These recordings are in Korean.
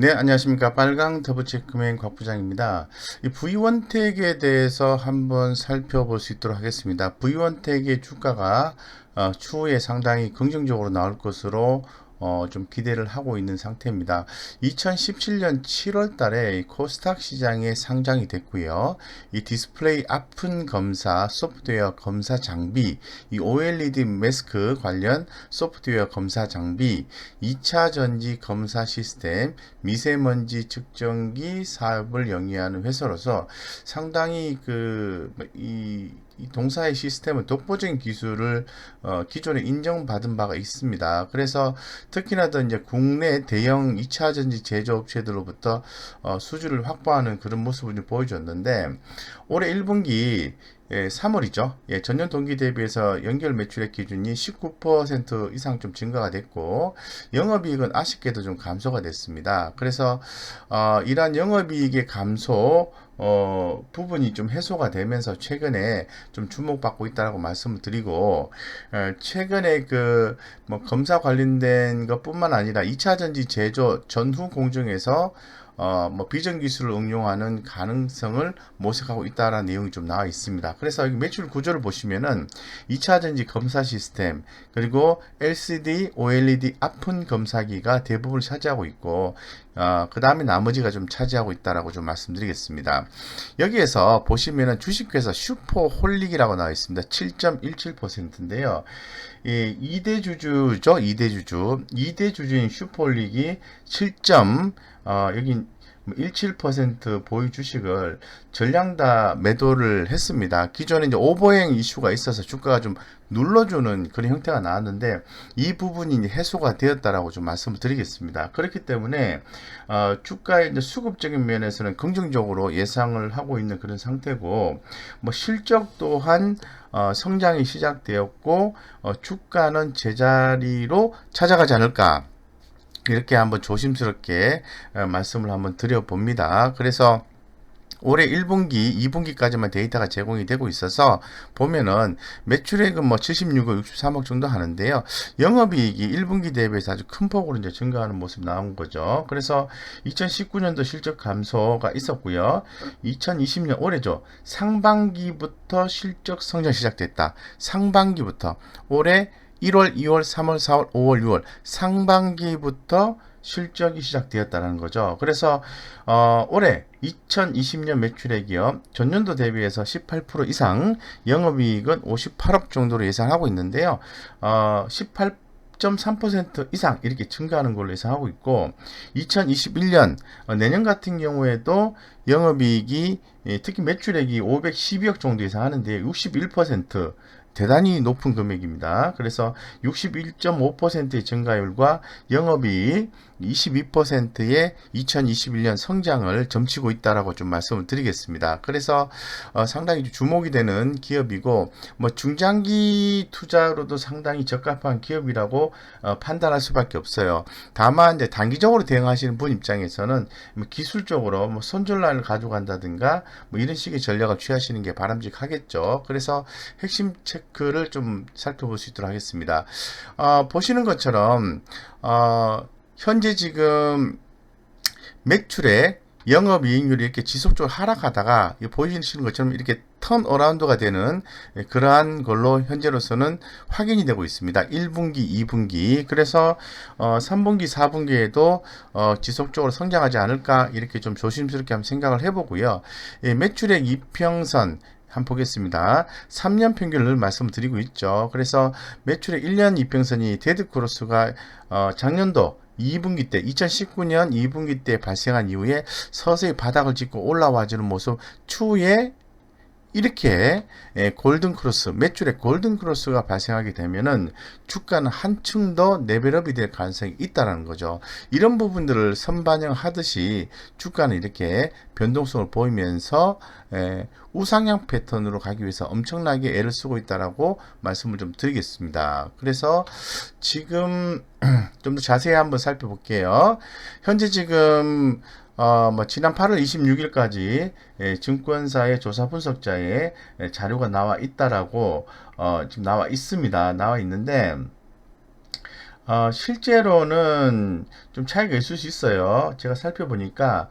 네, 안녕하십니까. 빨강 더블체크맨 곽 부장입니다. 이 V원택에 대해서 한번 살펴볼 수 있도록 하겠습니다. V원택의 주가가 추후에 상당히 긍정적으로 나올 것으로 좀 기대를 하고 있는 상태입니다. 2017년 7월 달에 코스닥 시장에 상장이 됐고요. 이 디스플레이 아픈 검사 소프트웨어 검사 장비, 이 OLED 마스크 관련 소프트웨어 검사 장비, 2차 전지 검사 시스템, 미세먼지 측정기 사업을 영위하는 회사로서 상당히 이 동사의 시스템은 독보적인 기술을 기존에 인정받은 바가 있습니다. 그래서 특히나 더 이제 국내 대형 2차 전지 제조업체들로부터 수주를 확보하는 그런 모습을 좀 보여줬는데 올해 1분기 3월이죠. 전년 동기 대비해서 연결 매출액 기준이 19% 이상 좀 증가가 됐고 영업이익은 아쉽게도 좀 감소가 됐습니다. 그래서 이러한 영업이익의 감소 부분이 좀 해소가 되면서 최근에 좀 주목받고 있다라고 말씀을 드리고 최근에 뭐 검사 관련된 것뿐만 아니라 2차 전지 제조 전후 공정에서 뭐 비전 기술을 응용하는 가능성을 모색하고 있다라는 내용이 좀 나와 있습니다. 그래서 여기 매출 구조를 보시면은 2차 전지 검사 시스템 그리고 LCD, OLED 아픈 검사기가 대부분을 차지하고 있고 그 다음에 나머지가 좀 차지하고 있다라고 좀 말씀드리겠습니다. 여기에서 보시면은 주식회사 슈퍼홀릭이라고 나와 있습니다. 7.17%인데요. 이 2대 주주죠. 2대 주주. 2대 주주인 슈퍼홀릭이 7. 여기 17% 보유 주식을 전량 다 매도를 했습니다. 기존에 이제 오버행 이슈가 있어서 주가가 좀 눌러주는 그런 형태가 나왔는데 이 부분이 해소가 되었다라고 좀 말씀을 드리겠습니다. 그렇기 때문에 주가의 이제 수급적인 면에서는 긍정적으로 예상을 하고 있는 그런 상태고 뭐 실적 또한 성장이 시작되었고 주가는 제자리로 찾아가지 않을까. 이렇게 한번 조심스럽게 말씀을 한번 드려봅니다. 그래서 올해 1분기, 2분기까지만 데이터가 제공이 되고 있어서 보면은 매출액은 뭐 76억, 63억 정도 하는데요. 영업이익이 1분기 대비해서 아주 큰 폭으로 이제 증가하는 모습 나온 거죠. 그래서 2019년도 실적 감소가 있었고요. 2020년 올해죠. 상반기부터 실적 성장 시작됐다. 상반기부터 올해 1월, 2월, 3월, 4월, 5월, 6월 상반기부터 실적이 시작되었다는 거죠. 그래서 올해 2020년 매출액이요. 전년도 대비해서 18% 이상, 영업이익은 58억 정도로 예상하고 있는데요. 18.3% 이상 이렇게 증가하는 걸로 예상하고 있고 2021년 내년 같은 경우에도 영업이익이 특히 매출액이 512억 정도 예상하는데 61% 대단히 높은 금액입니다. 그래서 61.5%의 증가율과 영업이익 22%의 2021년 성장을 점치고 있다라고 좀 말씀을 드리겠습니다. 그래서 상당히 주목이 되는 기업이고 뭐 중장기 투자로도 상당히 적합한 기업이라고 판단할 수밖에 없어요. 다만 이제 단기적으로 대응하시는 분 입장에서는 뭐 기술적으로 뭐 손절라인을 가져간다든가 뭐 이런 식의 전략을 취하시는 게 바람직하겠죠. 그래서 핵심 체크를 좀 살펴볼 수 있도록 하겠습니다. 보시는 것처럼 현재 지금 매출액 영업이익률이 이렇게 지속적으로 하락하다가 보이시는 것처럼 이렇게 턴어라운드가 되는 그러한 걸로 현재로서는 확인이 되고 있습니다. 1분기, 2분기 그래서 3분기, 4분기에도 지속적으로 성장하지 않을까 이렇게 좀 조심스럽게 한번 생각을 해보고요. 매출액 이평선 한번 보겠습니다. 3년 평균을 말씀드리고 있죠. 그래서 매출액 1년 이평선이 데드크로스가 작년도 2분기 때 2019년 2분기 때 발생한 이후에 서서히 바닥을 짚고 올라와주는 모습 추후에 이렇게 골든크로스 매출의 골든크로스가 발생하게 되면은 주가는 한층 더 레벨업이 될 가능성이 있다는 거죠. 이런 부분들을 선반영하듯이 주가는 이렇게 변동성을 보이면서 우상향 패턴으로 가기 위해서 엄청나게 애를 쓰고 있다라고 말씀을 좀 드리겠습니다. 그래서 지금 좀 더 자세히 한번 살펴볼게요. 현재 지금 뭐 지난 8월 26일까지 증권사의 조사 분석자의 자료가 나와 있다라고 지금 나와 있습니다. 나와 있는데 실제로는 좀 차이가 있을 수 있어요. 제가 살펴보니까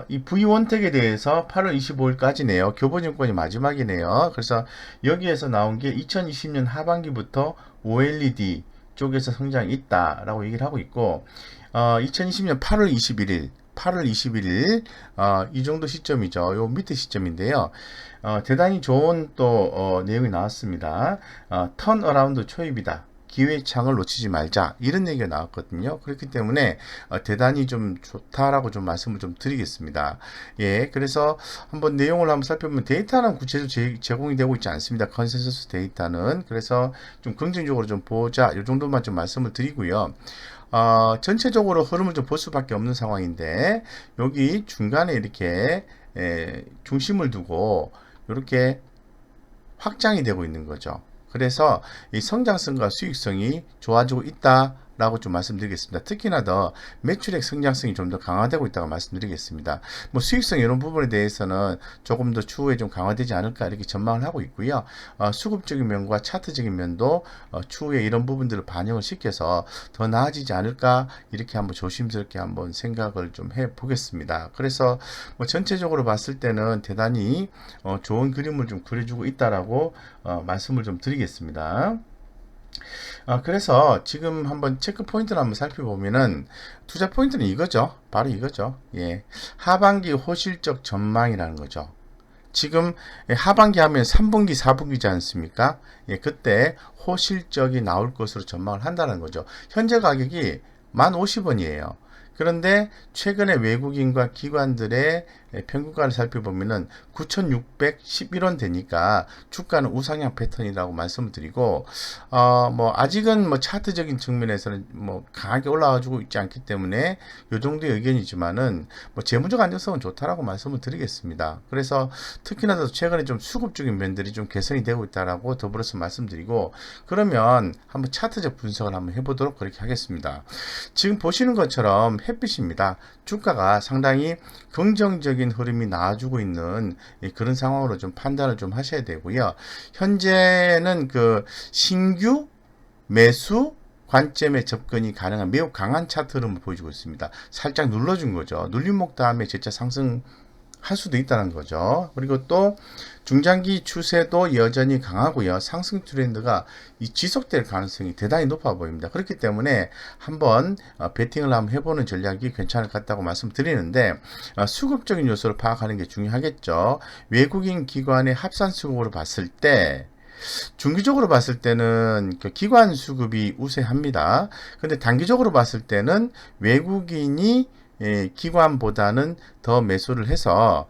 이 V원택에 대해서 8월 25일까지네요. 교보증권이 마지막이네요. 그래서 여기에서 나온 게 2020년 하반기부터 OLED 쪽에서 성장이 있다라고 얘기를 하고 있고 2020년 8월 21일 이 정도 시점이죠. 요 밑에 시점인데요. 대단히 좋은 또 내용이 나왔습니다. 턴어라운드 초입이다. 기회의 창을 놓치지 말자 이런 얘기가 나왔거든요. 그렇기 때문에 대단히 좀 좋다라고 좀 말씀을 좀 드리겠습니다. 예, 그래서 한번 내용을 한번 살펴보면 데이터는 구체적으로 제공이 되고 있지 않습니다. 컨센서스 데이터는. 그래서 좀 긍정적으로 좀 보자 이 정도만 좀 말씀을 드리고요. 전체적으로 흐름을 좀 볼 수밖에 없는 상황인데 여기 중간에 이렇게 중심을 두고 이렇게 확장이 되고 있는 거죠. 그래서 이 성장성과 수익성이 좋아지고 있다라고 좀 말씀드리겠습니다. 특히나 더 매출액 성장성이 좀 더 강화되고 있다고 말씀드리겠습니다. 뭐 수익성 이런 부분에 대해서는 조금 더 추후에 좀 강화되지 않을까 이렇게 전망을 하고 있고요. 수급적인 면과 차트적인 면도 추후에 이런 부분들을 반영을 시켜서 더 나아지지 않을까 이렇게 한번 조심스럽게 한번 생각을 좀 해보겠습니다. 그래서 뭐 전체적으로 봤을 때는 대단히 좋은 그림을 좀 그려주고 있다라고 말씀을 좀 드리겠습니다. 그래서 지금 한번 체크 포인트를 한번 살펴보면은 투자 포인트는 이거죠. 바로 이거죠. 예. 하반기 호실적 전망이라는 거죠. 지금 하반기 하면 3분기, 4분기지 않습니까? 예, 그때 호실적이 나올 것으로 전망을 한다는 거죠. 현재 가격이 1050원이에요. 그런데 최근에 외국인과 기관들의 평균가를 살펴보면은 9,611원 되니까 주가는 우상향 패턴이라고 말씀을 드리고 뭐 아직은 뭐 차트적인 측면에서는 뭐 강하게 올라와주고 있지 않기 때문에 요 정도의 의견이지만은 뭐 재무적 안정성은 좋다라고 말씀을 드리겠습니다. 그래서 특히나 더 최근에 좀 수급적인 면들이 좀 개선이 되고 있다라고 더불어서 말씀드리고 그러면 한번 차트적 분석을 한번 해보도록 그렇게 하겠습니다. 지금 보시는 것처럼 햇빛입니다. 주가가 상당히 긍정적인 흐름이 나와주고 있는 그런 상황으로 좀 판단을 좀 하셔야 되고요. 현재는 그 신규 매수 관점의 접근이 가능한 매우 강한 차트 흐름을 보여주고 있습니다. 살짝 눌러준 거죠. 눌림목 다음에 재차 상승 할 수도 있다는 거죠. 그리고 또 중장기 추세도 여전히 강하고요. 상승 트렌드가 지속될 가능성이 대단히 높아 보입니다. 그렇기 때문에 한번 베팅을 한번 해보는 전략이 괜찮을 것 같다고 말씀드리는데 수급적인 요소를 파악하는 게 중요하겠죠. 외국인 기관의 합산 수급으로 봤을 때 중기적으로 봤을 때는 기관 수급이 우세합니다. 근데 단기적으로 봤을 때는 외국인이 기관보다는 더 매수를 해서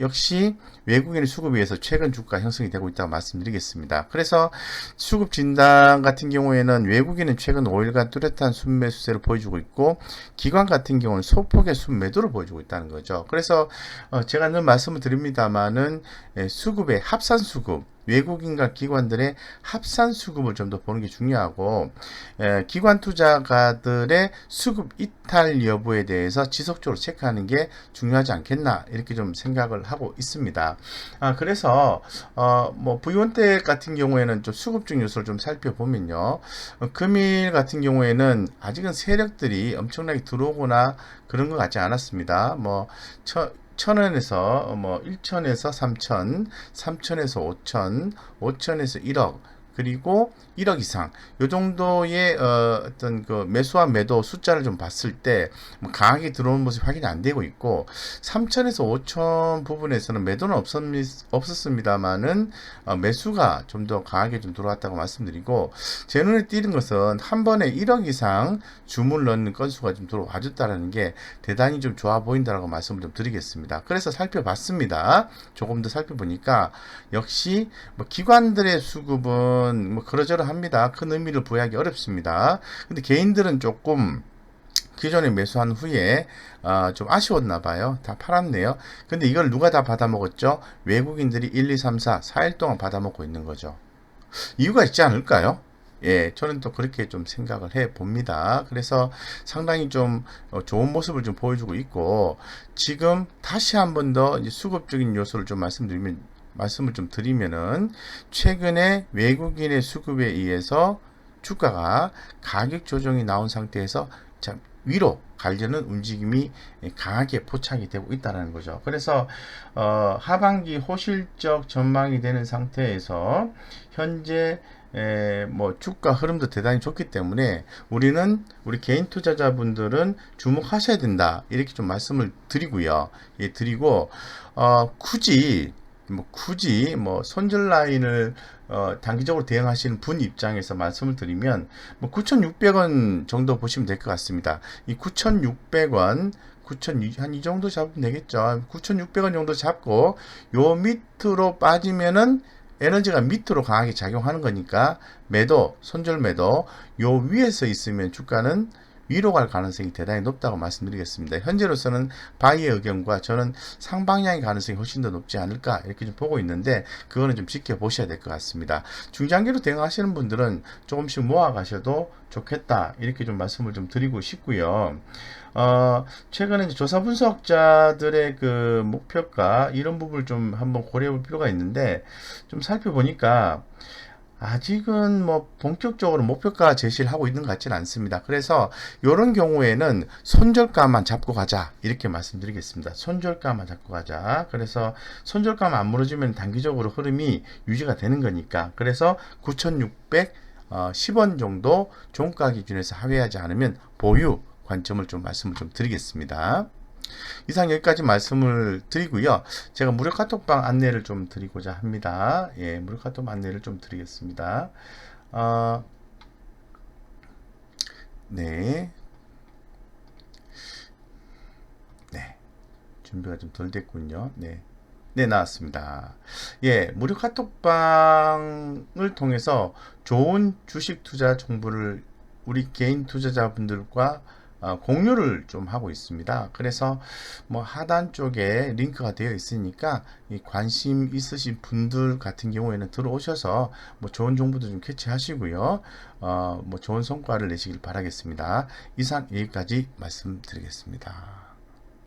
역시 외국인의 수급에 의해서 최근 주가 형성이 되고 있다고 말씀드리겠습니다. 그래서 수급 진단 같은 경우에는 외국인은 최근 5일간 뚜렷한 순매수세를 보여주고 있고 기관 같은 경우는 소폭의 순매도를 보여주고 있다는 거죠. 그래서 제가 늘 말씀을 드립니다만은 수급의 합산 수급 외국인과 기관들의 합산 수급을 좀 더 보는 게 중요하고 기관 투자가들의 수급 이탈 여부에 대해서 지속적으로 체크하는 게 중요하지 않겠나 이렇게 좀 생각을 하고 있습니다. 그래서 뭐 V원택 같은 경우에는 좀 수급적 요소를 좀 살펴보면요. 금일 같은 경우에는 아직은 세력들이 엄청나게 들어오거나 그런 것 같지 않았습니다. 뭐 1,000원에서 뭐 1,000에서 3,000, 3,000에서 5,000, 5,000에서 1억, 그리고 1억 이상 요 정도의 어떤 그 매수와 매도 숫자를 좀 봤을 때 뭐 강하게 들어오는 모습이 확인이 안 되고 있고 3,000에서 5,000 부분에서는 매도는 없었습니다만은 매수가 좀 더 강하게 좀 들어왔다고 말씀드리고 제 눈에 띄는 것은 한 번에 1억 이상 주문을 넣는 건수가 좀 들어와 줬다라는 게 대단히 좀 좋아 보인다라고 말씀을 좀 드리겠습니다. 그래서 살펴봤습니다. 조금 더 살펴보니까 역시 뭐 기관들의 수급은 뭐 그러저러합니다. 큰 의미를 부여하기 어렵습니다. 근데 개인들은 조금 기존에 매수한 후에 좀 아쉬웠나 봐요. 다 팔았네요. 근데 이걸 누가 다 받아먹었죠? 외국인들이 1, 2, 3, 4, 4일 동안 받아먹고 있는 거죠. 이유가 있지 않을까요? 예, 저는 또 그렇게 좀 생각을 해 봅니다. 그래서 상당히 좀 좋은 모습을 좀 보여주고 있고, 지금 다시 한 번 더 수급적인 요소를 좀 말씀을 좀 드리면은, 최근에 외국인의 수급에 의해서 주가가 가격 조정이 나온 상태에서 위로 가려는 움직임이 강하게 포착이 되고 있다는 거죠. 그래서 하반기 호실적 전망이 되는 상태에서 현재 뭐 주가 흐름도 대단히 좋기 때문에 우리 개인 투자자분들은 주목하셔야 된다, 이렇게 좀 말씀을 드리고요. 예, 드리고 굳이 손절 라인을 단기적으로 대응하시는 분 입장에서 말씀을 드리면 9,600원 정도 보시면 될 것 같습니다. 이 9,600원 한 이 정도 잡으면 되겠죠. 9,600원 정도 잡고 요 밑으로 빠지면은 에너지가 밑으로 강하게 작용하는 거니까 손절 매도 요 위에서 있으면 주가는 위로 갈 가능성이 대단히 높다고 말씀드리겠습니다. 현재로서는 바이의 의견과 저는 상방향의 가능성이 훨씬 더 높지 않을까, 이렇게 좀 보고 있는데, 그거는 좀 지켜보셔야 될 것 같습니다. 중장기로 대응하시는 분들은 조금씩 모아 가셔도 좋겠다, 이렇게 좀 말씀을 좀 드리고 싶고요. 최근에 이제 조사 분석자들의 그 목표가 이런 부분을 좀 한번 고려해 볼 필요가 있는데, 좀 살펴보니까 아직은 뭐 본격적으로 목표가 제시를 하고 있는 것 같지는 않습니다. 그래서 이런 경우에는 손절가만 잡고 가자, 이렇게 말씀드리겠습니다. 손절가만 잡고 가자. 그래서 손절가만 안 무너지면 단기적으로 흐름이 유지가 되는 거니까, 그래서 9,610원 정도 종가 기준에서 하회하지 않으면 보유 관점을 좀 말씀을 좀 드리겠습니다. 이상 여기까지 말씀을 드리고요. 제가 무료 카톡방 안내를 좀 드리고자 합니다. 예, 무료 카톡 안내를 좀 드리겠습니다. 네. 준비가 좀 덜 됐군요. 네. 나왔습니다. 예, 무료 카톡방을 통해서 좋은 주식 투자 정보를 우리 개인 투자자분들과 공유를 좀 하고 있습니다. 그래서 뭐 하단 쪽에 링크가 되어 있으니까 이 관심 있으신 분들 같은 경우에는 들어오셔서 뭐 좋은 정보도 좀 캐치하시고요. 뭐 좋은 성과를 내시길 바라겠습니다. 이상 여기까지 말씀드리겠습니다.